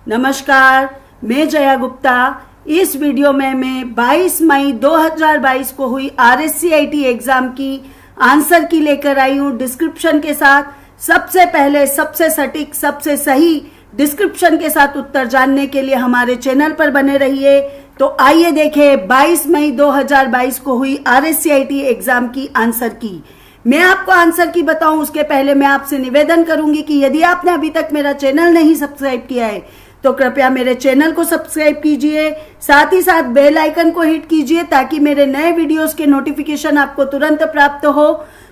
नमस्कार, मैं जया गुप्ता। इस वीडियो में मैं 22 मई 2022 को हुई RSCIT एग्जाम की आंसर की लेकर आई हूँ डिस्क्रिप्शन के साथ। सबसे पहले सबसे सटीक सबसे सही डिस्क्रिप्शन के साथ उत्तर जानने के लिए हमारे चैनल पर बने रहिए। तो आइए देखें 22 मई 2022 को हुई RSCIT एग्जाम की आंसर की। मैं आपको आंसर की बताऊं उसके पहले मैं आपसे निवेदन करूंगी कि यदि आपने अभी तक मेरा चैनल नहीं सब्सक्राइब किया है तो कृपया मेरे चैनल को सब्सक्राइब कीजिए, साथ ही साथ बेल आइकन को हिट कीजिए ताकि मेरे नए वीडियोस के नोटिफिकेशन आपको तुरंत प्राप्त हो।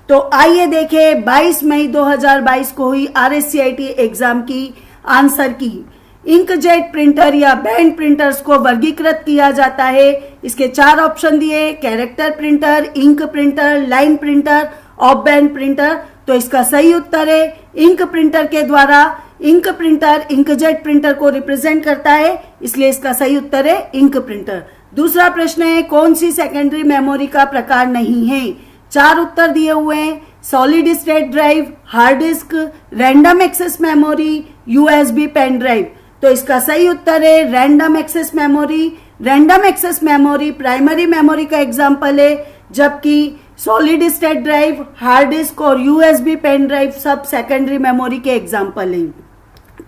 तो आइए देखें 22 मई 2022 को हुई RSCIT एग्जाम की आंसर की। इंकजेट प्रिंटर या बैंड प्रिंटर्स को वर्गीकृत किया जाता है। इसके 4 ऑप्शन दिए, character printer, ink printer, line printer, of band printer. तो इसका सही उत्तर है इंक प्रिंटर के द्वारा। इंक प्रिंटर इंकजेट प्रिंटर को रिप्रेजेंट करता है, इसलिए इसका सही उत्तर है इंक प्रिंटर। दूसरा प्रश्न है कौन सी सेकेंडरी मेमोरी का प्रकार नहीं है। 4 उत्तर दिए हुए हैं, solid state drive, hard disk, random access memory, USB pen drive. तो इसका सही उत्तर है random access memory. Random access memory primary memory का एग्जाम्पल है, जबकि solid state drive, hard disk और USB पेन ड्राइव सब सेकेंडरी मेमोरी के एग्जाम्पल हैं।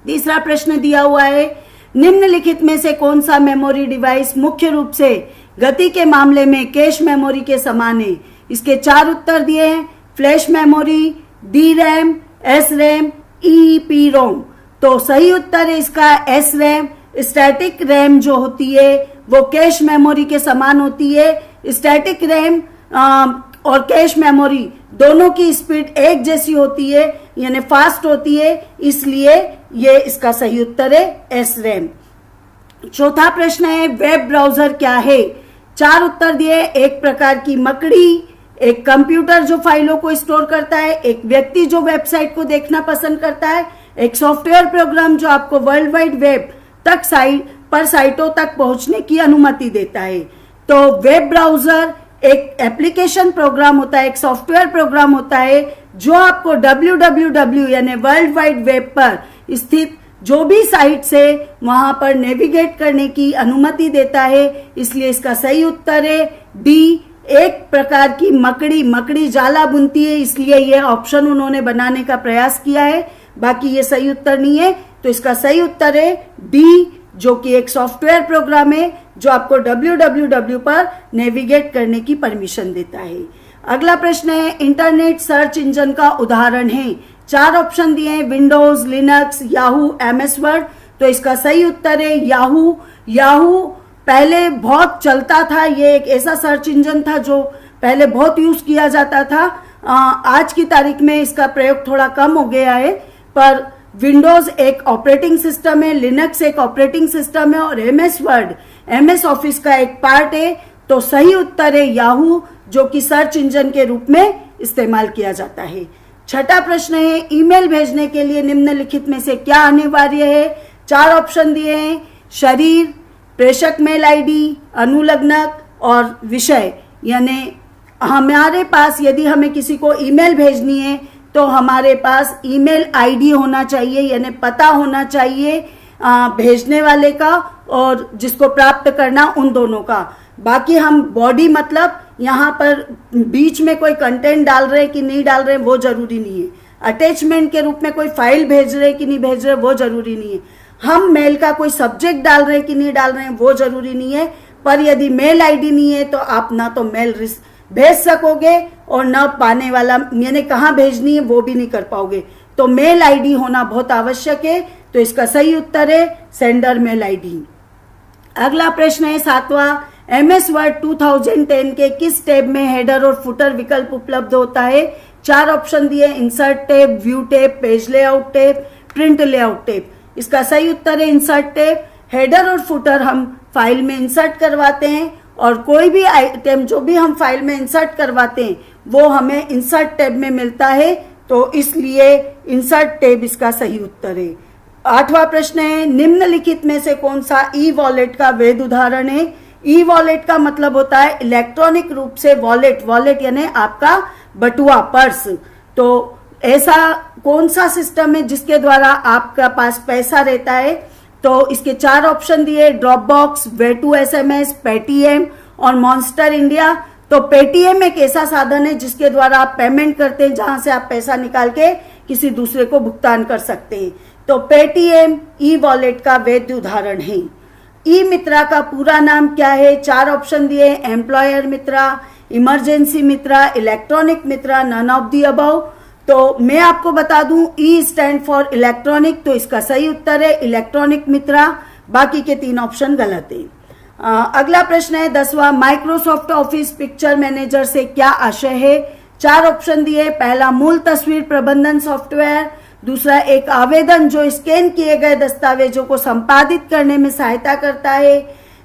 तीसरा प्रश्न दिया हुआ है निम्नलिखित में से कौन सा मेमोरी डिवाइस मुख्य रूप से गति के मामले में कैश मेमोरी के समान है। इसके 4 उत्तर दिए हैं, flash memory, DRAM, SRAM, EEPROM। तो सही उत्तर है इसका SRAM। स्टैटिक रैम जो होती है वो कैश मेमोरी के समान होती है। स्टैटिक रैम और कैश मेमोरी दोनों की स्पीड एक जैसी होती है, यानी फास्ट होती है, इसलिए ये इसका सही उत्तर है SRAM। चौथा प्रश्न है वेब ब्राउजर क्या है। 4 उत्तर दिए, एक प्रकार की मकड़ी, एक कंप्यूटर जो फाइलों को स्टोर करता है, एक व्यक्ति जो वेबसाइट को देखना पसंद करता है, एक सॉफ्टवेयर प्रोग्राम जो आपको वर्ल्ड वाइड वेब तक साइटों तक पहुंचने की अनुमति देता है। तो वेब ब्राउजर एक एप्लीकेशन प्रोग्राम होता है, एक सॉफ्टवेयर प्रोग्राम होता है जो आपको www यानी वर्ल्ड वाइड वेब पर स्थित जो भी साइट से वहां पर नेविगेट करने की अनुमति देता है, इसलिए इसका सही उत्तर है D। एक प्रकार की मकड़ी जाला बुनती है, इसलिए यह ऑप्शन उन्होंने बनाने का प्रयास किया है, बाकी ये सही उत्तर नहीं है। तो इसका सही उत्तर है D, जो कि एक सॉफ्टवेयर प्रोग्राम है जो आपको www पर नेविगेट करने की परमिशन देता है। अगला प्रश्न है इंटरनेट सर्च इंजन का उदाहरण है। 4 ऑप्शन दिए हैं, Windows, Linux, Yahoo, MS Word. तो इसका सही उत्तर है याहू। याहू पहले बहुत चलता था, ये एक ऐसा सर्च इंजन था जो पहले बहुत यूज किया जाता था। आज की तारीख में इसका प्रयोग थोड़ा कम हो गया है, पर विंडोज एक ऑपरेटिंग सिस्टम है, लिनक्स एक ऑपरेटिंग सिस्टम है और MS वर्ड MS ऑफिस का एक पार्ट है। तो सही उत्तर है याहू, जो कि सर्च इंजन के रूप में इस्तेमाल किया जाता है। छठा प्रश्न है ईमेल भेजने के लिए निम्नलिखित में से क्या अनिवार्य है। 4 ऑप्शन दिए हैं, शरीर, प्रेषक मेल ID, अनुलग्नक और विषय। यानी हमारे पास यदि हमें किसी को ईमेल भेजनी है तो हमारे पास ईमेल ID होना चाहिए, यानी पता होना चाहिए भेजने वाले का और जिसको प्राप्त करना, उन दोनों का। बाकी हम बॉडी मतलब यहाँ पर बीच में कोई कंटेंट डाल रहे कि नहीं डाल रहे वो जरूरी नहीं है। अटैचमेंट के रूप में कोई फाइल भेज रहे कि नहीं भेज रहे वो जरूरी नहीं है। हम मेल का कोई सब्जेक्ट डाल रहे कि नहीं डाल रहे वो जरूरी नहीं है। पर यदि मेल ID नहीं है तो आप ना तो मेल भेज सकोगे और न पाने वाला, यानी कहाँ भेजनी है वो भी नहीं कर पाओगे। तो मेल ID होना बहुत आवश्यक है। तो इसका सही उत्तर है सेंडर मेल ID। अगला प्रश्न है 7वां, MS वर्ड 2010 के किस टैब में हेडर और फुटर विकल्प उपलब्ध होता है। 4 ऑप्शन दिए, insert tab, view tab, page layout tab, print layout tab. इसका सही उत्तर है इंसर्ट टैब। हेडर और फुटर हम फाइल में इंसर्ट करवाते हैं और कोई भी आइटम जो भी हम फाइल में इंसर्ट करवाते हैं वो हमें इंसर्ट टैब में मिलता है, तो इसलिए इंसर्ट टैब इसका सही उत्तर है। 8वां प्रश्न है निम्नलिखित में से कौन सा ई-वॉलेट का वैध उदाहरण है। ई-वॉलेट का मतलब होता है इलेक्ट्रॉनिक रूप से वॉलेट यानी आपका बटुआ, पर्स। तो ऐसा कौन सा सिस्टम है जिसके द्वारा आपका पास पैसा रहता है तो इसके 4 ऑप्शन दिए, ड्रॉप बॉक्स, वे2SMS, पेटीएम और मॉन्स्टर इंडिया। तो पेटीएम एक ऐसा साधन है जिसके द्वारा आप पेमेंट करते हैं, जहां से आप पैसा निकाल के किसी दूसरे को भुगतान कर सकते हैं। तो पेटीएम ई वॉलेट का वैध उदाहरण है। ई मित्रा का पूरा नाम क्या है? 4 ऑप्शन दिए, employer Mitra, emergency Mitra, electronic Mitra, none of the above. तो मैं आपको बता दूं, ई स्टैंड फॉर इलेक्ट्रॉनिक, तो इसका सही उत्तर है इलेक्ट्रॉनिक मित्रा। बाकी के 3 ऑप्शन गलत है। अगला प्रश्न है 10वां, माइक्रोसॉफ्ट ऑफिस पिक्चर मैनेजर से क्या आशय है? 4 ऑप्शन दिए, पहला मूल तस्वीर प्रबंधन सॉफ्टवेयर, दूसरा एक आवेदन जो स्कैन किए गए दस्तावेजों को संपादित करने में सहायता करता है,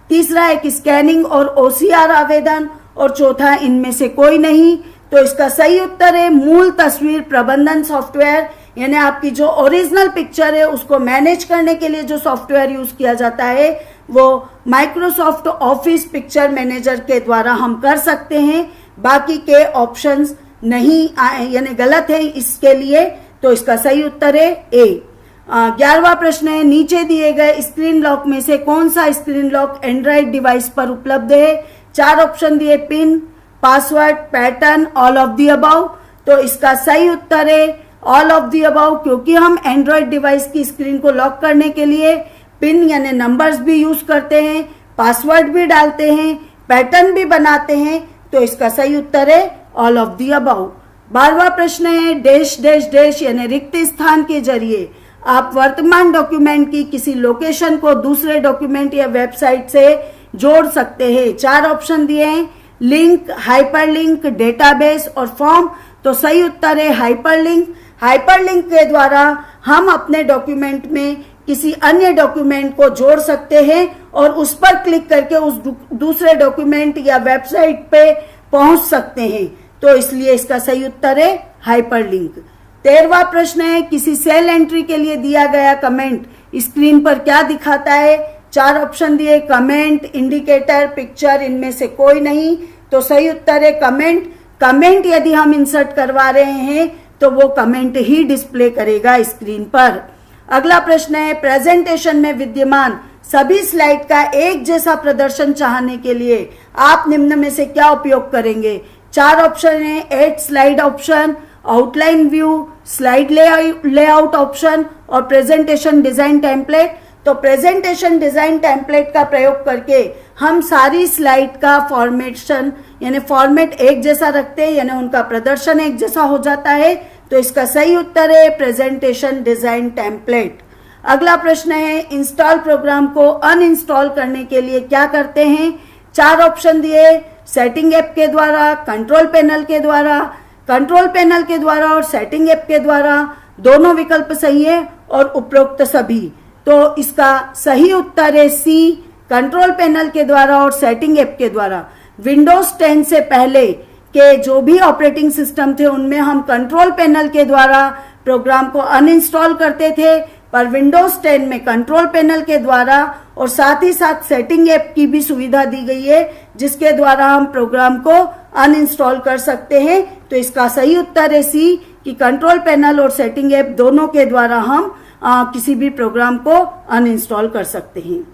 तीसरा एक स्कैनिंग और ओसीआर आवेदन, और चौथा इनमें से कोई नहीं। तो इसका सही उत्तर है मूल तस्वीर प्रबंधन सॉफ्टवेयर, यानी आपकी जो ओरिजिनल पिक्चर है उसको मैनेज करने के लिए जो सॉफ्टवेयर यूज किया जाता है वो माइक्रोसॉफ्ट ऑफिस पिक्चर मैनेजर के द्वारा हम कर सकते हैं। बाकी के ऑप्शंस नहीं यानी गलत है इसके लिए। तो इसका सही उत्तर है ए। 11वां प्रश्न है, नीचे दिए गए स्क्रीन लॉक में से कौन सा स्क्रीन लॉक एंड्रॉइड डिवाइस पर उपलब्ध है? 4 ऑप्शन दिए, pin, password, pattern, all of the above. तो इसका सही उत्तर है ऑल ऑफ दी अबव, क्योंकि हम एंड्रॉइड डिवाइस की स्क्रीन को लॉक करने के लिए पिन यानी नंबर्स भी यूज करते हैं, पासवर्ड भी डालते हैं, पैटर्न भी बनाते हैं। तो इसका सही उत्तर है ऑल ऑफ दी अबव। 12वां प्रश्न है, डैश डैश डैश यानी रिक्त स्थान के जरिए आप वर्तमान डॉक्यूमेंट की किसी लोकेशन को दूसरे डॉक्यूमेंट या वेबसाइट से जोड़ सकते हैं। 4 ऑप्शन दिए हैं, लिंक, हाइपरलिंक, डेटाबेस और फॉर्म। तो सही उत्तर है हाइपरलिंक। हाइपरलिंक के द्वारा हम अपने डॉक्यूमेंट में किसी अन्य डॉक्यूमेंट को जोड़ सकते हैं और उस पर क्लिक करके उस दूसरे डॉक्यूमेंट या वेबसाइट पे पहुंच सकते हैं। तो इसलिए इसका सही उत्तर है हाइपरलिंक। 13वां प्रश्न है, किसी सेल एंट्री के लिए दिया गया कमेंट स्क्रीन पर क्या दिखाता है? 4 ऑप्शन दिए, कमेंट, इंडिकेटर, पिक्चर, इनमें से कोई नहीं। तो सही उत्तर है कमेंट। कमेंट यदि हम इंसर्ट करवा रहे हैं तो वो कमेंट ही डिस्प्ले करेगा स्क्रीन पर। अगला प्रश्न है, प्रेजेंटेशन में विद्यमान सभी स्लाइड का एक जैसा प्रदर्शन चाहने के लिए आप निम्न में से क्या उपयोग करेंगे? 4 ऑप्शन है, add slide option, outline view, slide layout option और प्रेजेंटेशन डिजाइन टेम्पलेट। तो प्रेजेंटेशन डिजाइन टेम्पलेट का प्रयोग करके हम सारी स्लाइड का फॉर्मेशन यानी फॉर्मेट एक जैसा रखते हैं, यानी उनका प्रदर्शन एक जैसा हो जाता है। तो इसका सही उत्तर है प्रेजेंटेशन डिजाइन टेम्पलेट। अगला प्रश्न है, इंस्टॉल प्रोग्राम को अनइंस्टॉल करने के लिए क्या करते हैं? 4 ऑप्शन दिए, सेटिंग ऐप के द्वारा, कंट्रोल पैनल के द्वारा, कंट्रोल पैनल के द्वारा और सेटिंग ऐप के द्वारा। दोनों विकल्प सही है और उपरोक्त सभी। तो इसका सही उत्तर है सी, कंट्रोल पैनल के द्वारा और सेटिंग ऐप के द्वारा। विंडोज 10 से पहले के जो भी ऑपरेटिंग सिस्टम थे उनमें हम कंट्रोल पैनल के द्वारा प्रोग्राम को अनइंस्टॉल करते थे, पर विंडोज 10 में कंट्रोल पैनल के द्वारा और साथ ही साथ सेटिंग ऐप की भी सुविधा दी गई है जिसके द्वारा हम प्रोग्राम को अनइंस्टॉल कर सकते हैं। तो इसका सही उत्तर है सी कि कंट्रोल पैनल और सेटिंग ऐप दोनों के द्वारा हम किसी भी प्रोग्राम को अनइंस्टॉल कर सकते हैं।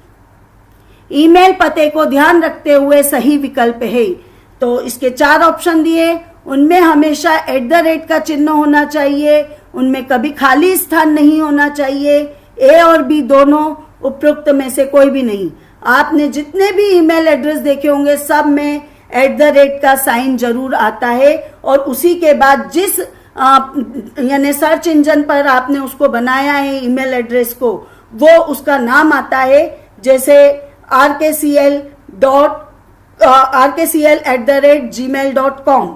ईमेल पते को ध्यान रखते हुए सही विकल्प है। तो इसके 4 ऑप्शन दिए, उनमें हमेशा @ का चिन्ह होना चाहिए, उनमें कभी खाली स्थान नहीं होना चाहिए, ए और बी दोनों, उपरोक्त में से कोई भी नहीं। आपने जितने भी ईमेल एड्रेस देखे होंगे सब में @ का साइन जरूर आता है और उसी के बाद जिस यानी सर्च इंजन पर आपने उसको बनाया है ईमेल एड्रेस को, वो उसका नाम आता है। जैसे rkcl@gmail.com,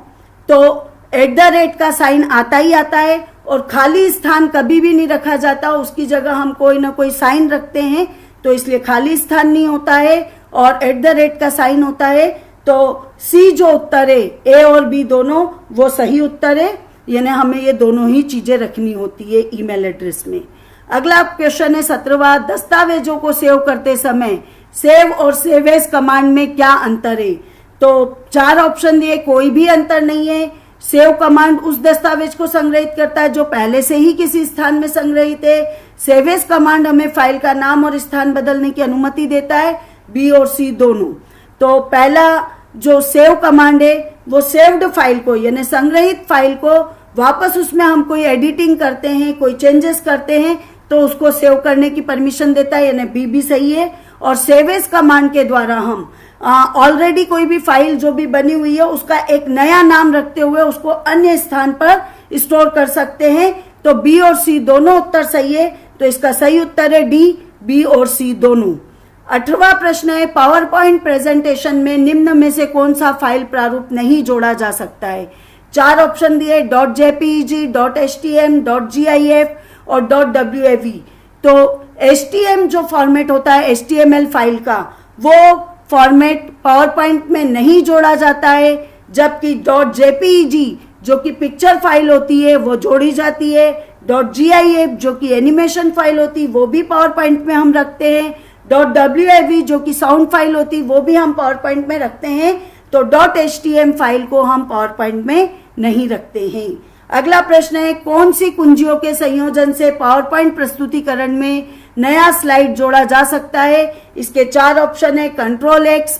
तो @ का साइन आता ही आता है और खाली स्थान कभी भी नहीं रखा जाता, उसकी जगह हम कोई ना कोई साइन रखते हैं, तो इसलिए खाली स्थान नहीं होता है और @ का साइन होता है। तो सी जो उत्तर है, ए और बी दोनों, वो सही उत्तर है, यानी हमें ये दोनों ही चीजें रखनी होती है ईमेल एड्रेस में। अगला क्वेश्चन है 17वां, दस्तावेजों को सेव करते समय सेव और सेव एज कमांड में क्या अंतर है? तो 4 ऑप्शन दिए, कोई भी अंतर नहीं है। सेव कमांड उस दस्तावेज को संग्रहित करता है जो पहले से ही किसी स्थान में संग्रहित है। सेव एज कमांड हमें फाइल का नाम और स्थान बदलने की अनुमति देता है, बी और सी दोनों। तो पहला जो सेव कमांड है वो सेव्ड फाइल को यानी संग्रहित फाइल को वापस उसमें हम कोई एडिटिंग करते हैं, कोई चेंजेस करते हैं तो उसको सेव करने की परमिशन देता है, यानी बी भी सही है। और सेव एज कमांड के द्वारा हम ऑलरेडी कोई भी फाइल जो भी बनी हुई है उसका एक नया नाम रखते हुए उसको अन्य स्थान पर स्टोर कर सकते हैं। तो बी और सी दोनों उत्तर सही है, तो इसका सही उत्तर है डी, बी और सी दोनों। 18वां प्रश्न है, पावर पॉइंट प्रेजेंटेशन में निम्न में से कौन सा फाइल प्रारूप नहीं जोड़ा जा सकता है। 4 ऑप्शन दिए, .jpeg, .htm, .gif और .wav। तो HTM जो फॉर्मेट होता है HTML फाइल का, वो फॉर्मेट पावर पॉइंट में नहीं जोड़ा जाता है, जबकि .jpeg जो कि पिक्चर फाइल होती है वो जोड़ी जाती है। .gif जो कि एनिमेशन फाइल होती है वो भी पावर पॉइंट में हम रखते हैं। .wav जो कि साउंड फाइल होती है वो भी हम पावर पॉइंट में रखते हैं। तो .htm फाइल को हम पावर पॉइंट में नहीं रखते हैं। अगला प्रश्न है, कौन सी कुंजियों के संयोजन से पावर पॉइंट प्रस्तुतिकरण में नया स्लाइड जोड़ा जा सकता है। इसके 4 ऑप्शन है, control X,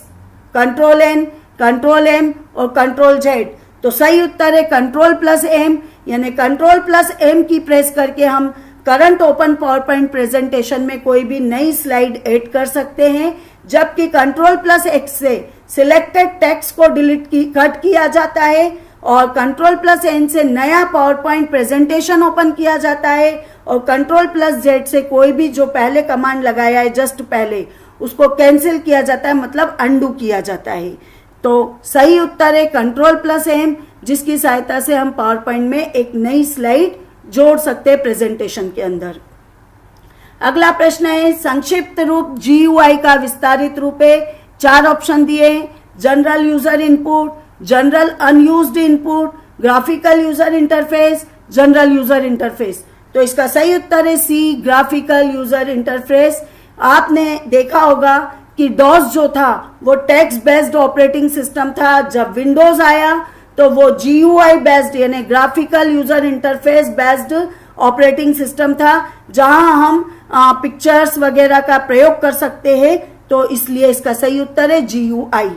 control N, control M और कंट्रोल जेड। तो सही उत्तर है कंट्रोल प्लस एम, यानी control plus M key press करके हम current open PowerPoint presentation में कोई भी नई स्लाइड ऐड कर सकते हैं, जबकि कंट्रोल प्लस एक्स से सिलेक्टेड टेक्स्ट को कट किया जाता है और कंट्रोल प्लस एन से नया पावर पॉइंट प्रेजेंटेशन ओपन किया जाता है और कंट्रोल प्लस जेड से कोई भी जो पहले कमांड लगाया है जस्ट पहले उसको कैंसिल किया जाता है, मतलब अंडू किया जाता है। तो सही उत्तर है कंट्रोल प्लस एम, जिसकी सहायता से हम पावर पॉइंट में एक नई स्लाइड जोड़ सकते हैं प्रेजेंटेशन के अंदर। अगला प्रश्न है, संक्षिप्त रूप GUI का विस्तारित रूप है। 4 ऑप्शन दिए, general user input, general unused input, graphical user interface, general user interface. तो इसका सही उत्तर है सी, ग्राफिकल यूजर इंटरफेस। आपने देखा होगा कि डॉस जो था वो टेक्स्ट बेस्ड ऑपरेटिंग सिस्टम था, जब विंडोज आया तो वो GUI बेस्ड यानी graphical user interface based operating system था, जहां हम पिक्चर्स वगैरह का प्रयोग कर सकते हैं। तो इसलिए इसका सही उत्तर है GUI।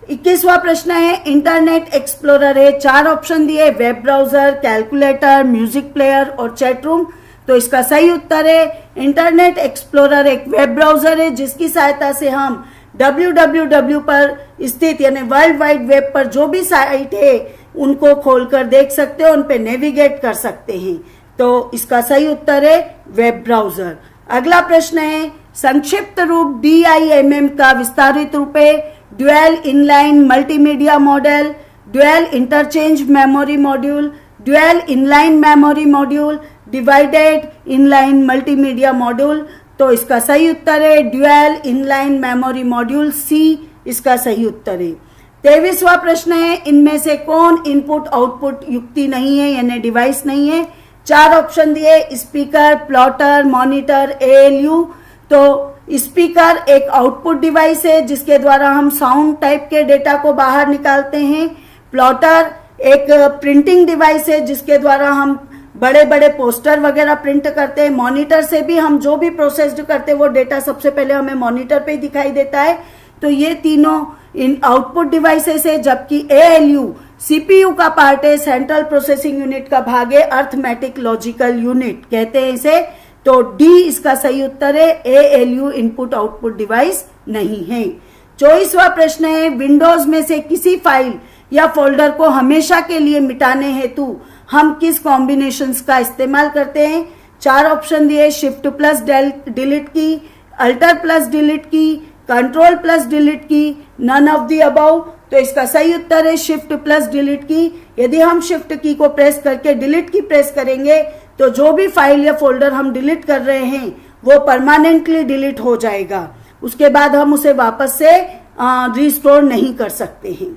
21वां प्रश्न है, इंटरनेट एक्सप्लोरर है। 4 ऑप्शन दिए, web browser, calculator, music player और चैट रूम। तो इसका सही उत्तर है इंटरनेट एक्सप्लोरर एक वेब ब्राउजर है जिसकी सहायता से हम www पर स्थित यानी वर्ल्ड वाइड वेब पर जो भी साइट है उनको खोलकर देख सकते हैं, उन पे नेविगेट कर सकते हैं। तो इसका सही उत्तर है वेब ब्राउजर। अगला प्रश्न है, संक्षिप्त रूप DIMM का विस्तारित रूप है। Dual inline multimedia model, dual interchange memory module, dual inline memory module, divided inline multimedia module. तो इसका सही उत्तर है ड्यूअल इनलाइन मेमोरी मॉड्यूल, सी इसका सही उत्तर है। 23वां प्रश्न है, इनमें से कौन इनपुट आउटपुट युक्ति नहीं है यानी डिवाइस नहीं है। 4 ऑप्शन दिए, स्पीकर, प्लॉटर, मॉनिटर, ALU। तो स्पीकर एक आउटपुट डिवाइस है जिसके द्वारा हम साउंड टाइप के डेटा को बाहर निकालते हैं। प्लॉटर एक प्रिंटिंग डिवाइस है जिसके द्वारा हम बड़े बड़े पोस्टर वगैरह प्रिंट करते हैं। मॉनिटर से भी हम जो भी प्रोसेस्ड करते हैं वो डेटा सबसे पहले हमें मॉनिटर पे ही दिखाई देता है। तो ये तीनों इन आउटपुट डिवाइसेस है, जबकि ALU CPU का पार्ट है, सेंट्रल प्रोसेसिंग यूनिट का भाग है, अर्थमेटिक लॉजिकल यूनिट कहते हैं इसे। तो डी इसका सही उत्तर है, ALU इनपुट आउटपुट डिवाइस नहीं है। 24वां प्रश्न है, विंडोज में से किसी फाइल या फोल्डर को हमेशा के लिए मिटाने हेतु हम किस कॉम्बिनेशंस का इस्तेमाल करते हैं। 4 ऑप्शन दिए, शिफ्ट प्लस डिलीट की, अल्टर प्लस डिलीट की, कंट्रोल प्लस डिलीट की, नन ऑफ द अबव। तो इसका सही उत्तर है शिफ्ट प्लस डिलीट की। यदि हम शिफ्ट की को प्रेस करके डिलीट की प्रेस करेंगे तो जो भी फाइल या फोल्डर हम डिलीट कर रहे हैं वो परमानेंटली डिलीट हो जाएगा, उसके बाद हम उसे वापस से रिस्टोर नहीं कर सकते हैं।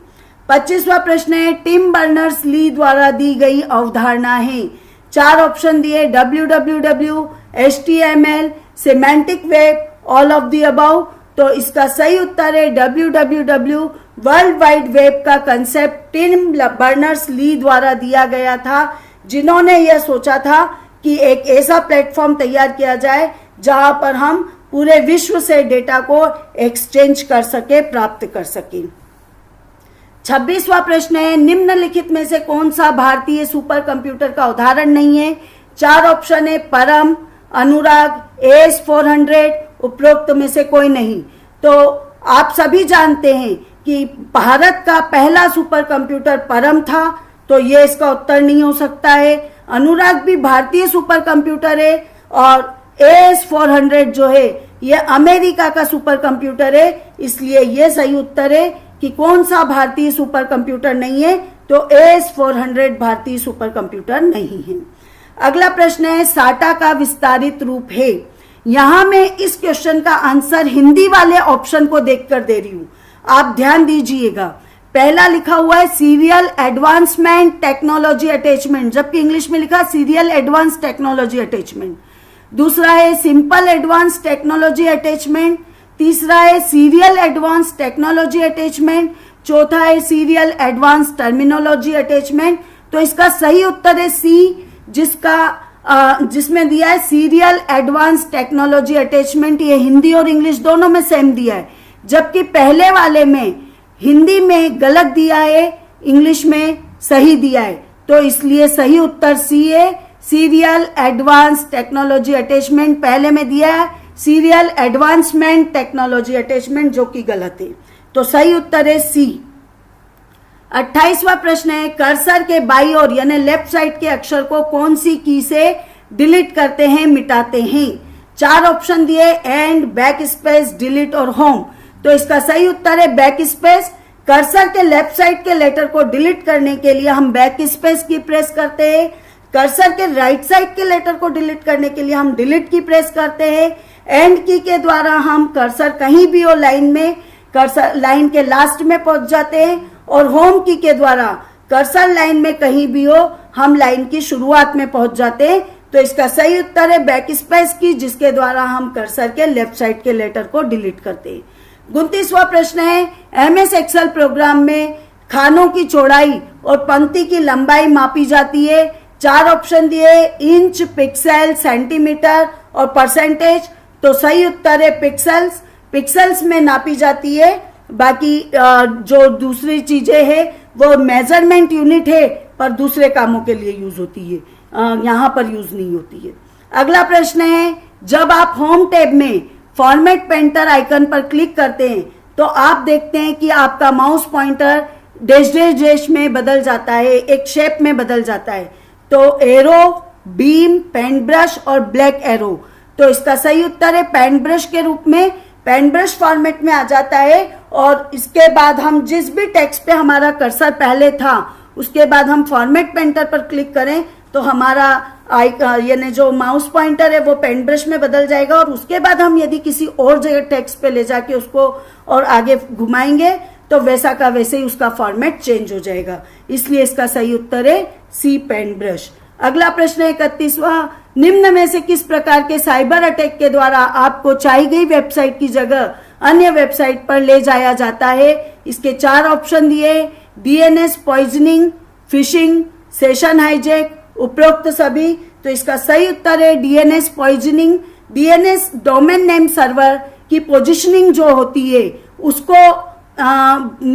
25वां प्रश्न है, टिम बर्नर्स ली द्वारा दी गई अवधारणा है। 4 ऑप्शन दिए, www, HTML, semantic web, all of the above. तो इसका सही उत्तर है www वर्ल्ड वाइड वेब का कंसेप्ट टिम बर्नर्स ली द्वारा दिया गया था, जिन्होंने यह सोचा था कि एक ऐसा प्लेटफॉर्म तैयार किया जाए जहां पर हम पूरे विश्व से डेटा को एक्सचेंज कर सके, प्राप्त कर सके। 26वां प्रश्न है, निम्नलिखित में से कौन सा भारतीय सुपर कंप्यूटर का उदाहरण नहीं है? 4 ऑप्शन है, परम, अनुराग, AS400, उपरोक्त में से कोई नहीं। तो आप सभी जानते हैं कि भारत का पहला सुपर कंप्यूटर परम था, तो ये इसका उत्तर नहीं हो सकता है। अनुराग भी भारतीय सुपर कंप्यूटर है और AS400 जो है ये अमेरिका का सुपर कंप्यूटर है, इसलिए ये सही उत्तर है कि कौन सा भारतीय सुपर कंप्यूटर नहीं है, तो AS400 भारतीय सुपर कंप्यूटर नहीं है। अगला प्रश्न है, साटा का विस्तारित रूप है। यहां मैं इस क्वेश्चन का आंसर हिंदी वाले ऑप्शन को देखकर दे रही हूं, आप ध्यान दीजिएगा। पहला लिखा हुआ है सीरियल एडवांसमेंट टेक्नोलॉजी अटैचमेंट, जबकि इंग्लिश में लिखा सीरियल एडवांस टेक्नोलॉजी अटैचमेंट। दूसरा है सिंपल एडवांस टेक्नोलॉजी अटैचमेंट। तीसरा है सीरियल एडवांस टेक्नोलॉजी अटैचमेंट। चौथा है सीरियल एडवांस टर्मिनोलॉजी अटैचमेंट। तो इसका सही उत्तर है सी, जिसमें दिया है सीरियल एडवांस टेक्नोलॉजी अटैचमेंट। ये हिंदी और इंग्लिश दोनों में सेम दिया है, जबकि पहले वाले में हिंदी में गलत दिया है, इंग्लिश में सही दिया है। तो इसलिए सही उत्तर सी है, सीरियल एडवांस टेक्नोलॉजी अटैचमेंट। पहले में दिया है सीरियल एडवांसमेंट टेक्नोलॉजी अटैचमेंट, जो कि गलत है। तो सही उत्तर है सी। 28वां प्रश्न है, कर्सर के बाईं ओर यानी लेफ्ट साइड के अक्षर को कौन सी की से डिलीट करते हैं, मिटाते हैं? 4 ऑप्शन दिए, एंड, बैक स्पेस, डिलीट और होम। तो इसका सही उत्तर है बैक स्पेस। कर्सर के लेफ्ट साइड के लेटर को डिलीट करने के लिए हम बैक स्पेस की प्रेस करते हैं। कर्सर के राइट साइड के लेटर को डिलीट करने के लिए हम डिलीट की प्रेस करते हैं। एंड की के द्वारा हम कर्सर कहीं भी हो लाइन में, कर्सर लाइन के लास्ट में पहुंच जाते हैं। और होम की के द्वारा कर्सर लाइन में कहीं भी हो, हम लाइन की शुरुआत में पहुंच जाते हैं। तो इसका सही उत्तर है बैक स्पेस की, जिसके द्वारा हम कर्सर के लेफ्ट साइड के लेटर को डिलीट करते हैं। 29वां प्रश्न है, MS एक्सेल प्रोग्राम में खानों की चौड़ाई और पंक्ति की लंबाई मापी जाती है। 4 ऑप्शन दिए, इंच, पिक्सल, सेंटीमीटर और परसेंटेज। तो सही उत्तर है पिक्सल्स। पिक्सल्स में नापी जाती है, बाकी जो दूसरी चीजें हैं वो मेजरमेंट यूनिट है, पर दूसरे कामों के लिए यूज होती है, यहां पर यूज नहीं होती है। अगला प्रश्न है, जब आप होम टैब में फॉर्मेट पेंटर आइकन पर क्लिक करते हैं तो आप देखते हैं कि आपका mouse pointer dash dash dash में बदल जाता है, एक शेप में बदल जाता है। तो एरो, बीम, पेंट ब्रश और ब्लैक एरो। तो इसका सही उत्तर है पेंट ब्रश के रूप में, पेन ब्रश फॉर्मेट में आ जाता है। और इसके बाद हम जिस भी टेक्स्ट पे हमारा कर्सर पहले था, उसके बाद हम फॉर्मेट पेंटर पर क्लिक करें तो हमारा यानी जो माउस पॉइंटर है वो पेन ब्रश में बदल जाएगा। और उसके बाद हम यदि किसी और जगह टेक्स्ट पे ले जाके उसको और आगे घुमाएंगे तो वैसा का वैसे ही उसका फॉर्मेट चेंज हो जाएगा। इसलिए इसका सही उत्तर है सी, पेन ब्रश। अगला प्रश्न है 31वां, निम्न में से किस प्रकार के साइबर अटैक के द्वारा आपको चाहिए गई वेबसाइट की जगह अन्य वेबसाइट पर ले जाया जाता है? इसके 4 ऑप्शन दिए, DNS poisoning, fishing, session hijack, उपरोक्त सभी। तो इसका सही उत्तर है DNS poisoning. DNS domain name server की पोजीशनिंग जो होती है उसको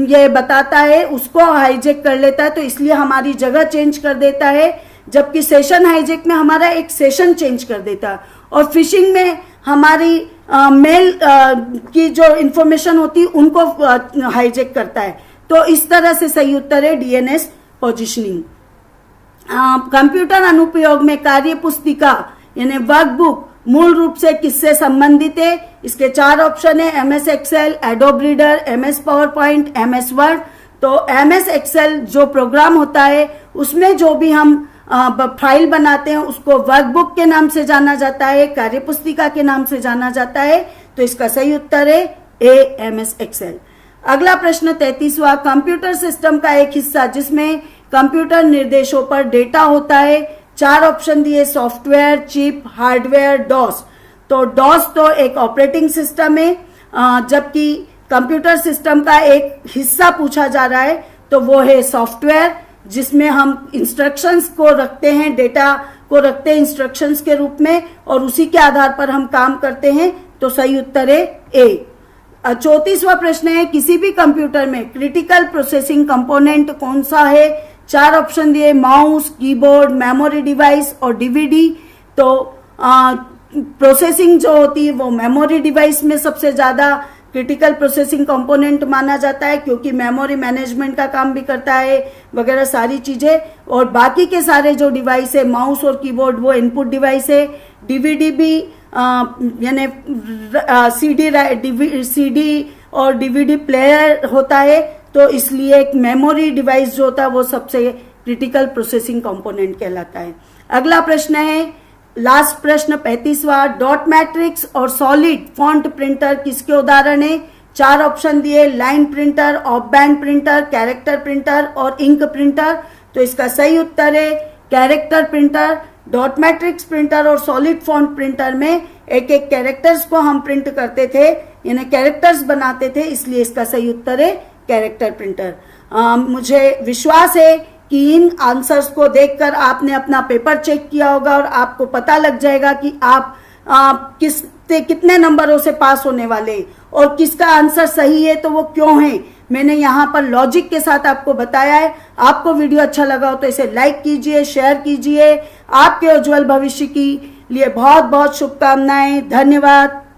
ये बताता है, उसको हाईजैक कर लेता है, तो इसलिए हमारी जगह चेंज कर देता है। जबकि सेशन हाईजैक में हमारा एक सेशन चेंज कर देता है। और फिशिंग में हमारी मेल की जो इंफॉर्मेशन होती है उनको हाईजैक करता है। तो इस तरह से सही उत्तर है DNS पोजीशनिंग। कंप्यूटर अनुप्रयोग में कार्य पुस्तिका यानी वर्कबुक मूल रूप से किससे संबंधित है? इसके 4 ऑप्शन है, MS Excel, Adobe Reader, MS PowerPoint, MS Word. तो MS एक्सेल जो प्रोग्राम होता है उसमें जो भी हम फाइल बनाते हैं उसको वर्कबुक के नाम से जाना जाता है, कार्यपुस्तिका के नाम से जाना जाता है। तो इसका सही उत्तर है A, MS एक्सेल। अगला प्रश्न 33वां, कंप्यूटर सिस्टम का एक हिस्सा जिसमें कंप्यूटर निर्देशों पर डेटा होता है। 4 ऑप्शन दिए, सॉफ्टवेयर, चिप, हार्डवेयर, डॉस। तो डॉस तो एक ऑपरेटिंग सिस्टम है, जबकि कंप्यूटर सिस्टम का एक हिस्सा पूछा जा रहा है तो वो है सॉफ्टवेयर, जिसमें हम इंस्ट्रक्शंस को रखते हैं, डेटा को रखते हैं इंस्ट्रक्शंस के रूप में और उसी के आधार पर हम काम करते हैं। तो सही उत्तर है ए। 34वां प्रश्न है, किसी भी कंप्यूटर में क्रिटिकल प्रोसेसिंग कंपोनेंट कौन सा है? 4 ऑप्शन दिए, माउस, कीबोर्ड, मेमोरी डिवाइस और डीवीडी। तो प्रोसेसिंग जो होती है वो मेमोरी डिवाइस में सबसे ज्यादा क्रिटिकल प्रोसेसिंग कंपोनेंट माना जाता है, क्योंकि मेमोरी मैनेजमेंट का काम भी करता है वगैरह सारी चीजें। और बाकी के सारे जो डिवाइस है, माउस और कीबोर्ड, वो इनपुट डिवाइस है। डीवीडी भी यानी सीडी और डीवीडी प्लेयर होता है, तो इसलिए एक मेमोरी डिवाइस जो होता है वो सबसे क्रिटिकल प्रोसेसिंग कंपोनेंट कहलाता है। अगला प्रश्न है, लास्ट प्रश्न 35वां, डॉट मैट्रिक्स और सॉलिड फॉन्ट प्रिंटर किसके उदाहरण है? 4 ऑप्शन दिए, line printer, of band printer, character printer और इंक प्रिंटर। तो इसका सही उत्तर है character printer. Dot matrix printer और सॉलिड फॉन्ट प्रिंटर में एक एक कैरेक्टर्स को हम प्रिंट करते थे, यानी कैरेक्टर्स बनाते थे, इसलिए इसका सही उत्तर है कैरेक्टर प्रिंटर। मुझे विश्वास है कि इन आंसर्स को देखकर आपने अपना पेपर चेक किया होगा और आपको पता लग जाएगा कि आप कितने नंबरों से पास होने वाले और किसका आंसर सही है तो वो क्यों है। मैंने यहाँ पर लॉजिक के साथ आपको बताया है। आपको वीडियो अच्छा लगा हो तो इसे लाइक कीजिए, शेयर कीजिए। आपके उज्जवल भविष्य के लिए बहुत बहुत शुभकामनाएं। धन्यवाद।